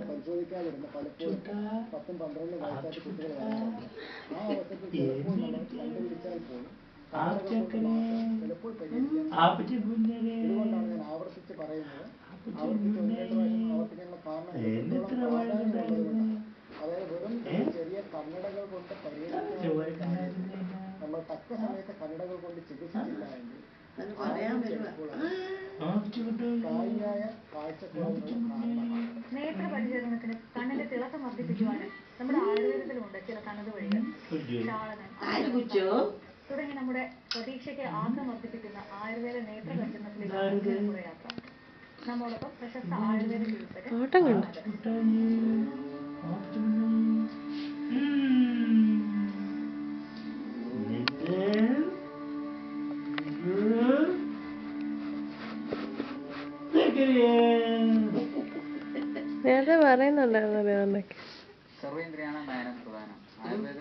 പരിശോധിക്കാതിരുന്ന പലപ്പോഴും 10-12 വയസ്സായിട്ട് കുട്ടികൾ വരാറുണ്ട്. ആ അവസരത്തിൽ ചിലപ്പോൾ നമ്മൾ കണ്ടുപിടിച്ചാൽ പോലും ചിലപ്പോൾ ഇതുകൊണ്ടാണ് ഞാൻ ആവർത്തിച്ച് പറയുന്നത്. ആവർത്തിക്കാനുള്ള കാരണം പ്രാധാന്യമുള്ളതുകൊണ്ടാണ്. അതായത് വെറും ചെറിയ കണ്ണടകൾ കൊണ്ട് പരിഹരിക്കാൻ നമ്മൾ തക്ക സമയത്ത് കണ്ണടകൾ കൊണ്ട് ചികിത്സിച്ചില്ല എങ്കിൽ നേത്രപരിചരണത്തിന് കണ്ണിന്റെ തിളക്കം വർദ്ധിപ്പിക്കുവാനും നമ്മുടെ ആയുർവേദത്തിലുണ്ട് ചില തനത് വഴികൾ. തുടങ്ങി നമ്മുടെ പ്രതീക്ഷയ്ക്ക് ആക്കം വർദ്ധിപ്പിക്കുന്ന ആയുർവേദ നേത്രപരിചരണത്തിലേക്ക് നമ്മുടെ യാത്ര. നമ്മോടൊപ്പം പ്രശസ്ത ആയുർവേദ ചികിത്സകൻ നേരത്തെ പറയുന്നുണ്ടായിരുന്നു. സർവേന്ദ്രിയാണ നയനം പ്രധാനം. ആയുർവേദ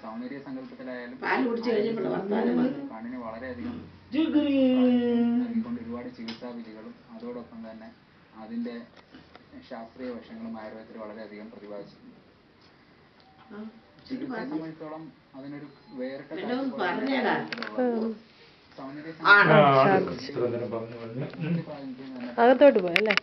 സൗന്ദര്യ സങ്കല്പത്തിലായാലും കണ്ണിന് വളരെയധികം നൽകിക്കൊണ്ട് ഒരുപാട് ചികിത്സാ വിധികളും അതോടൊപ്പം തന്നെ അതിന്റെ ശാസ്ത്രീയ വശങ്ങളും ആയുർവേദത്തിൽ വളരെയധികം പ്രതിപാദിച്ചിട്ടുണ്ട്. ചികിത്സയെ സംബന്ധിച്ചോളം അതിനൊരു വേറിട്ട അകത്തോട്ട് പോയല്ലേ?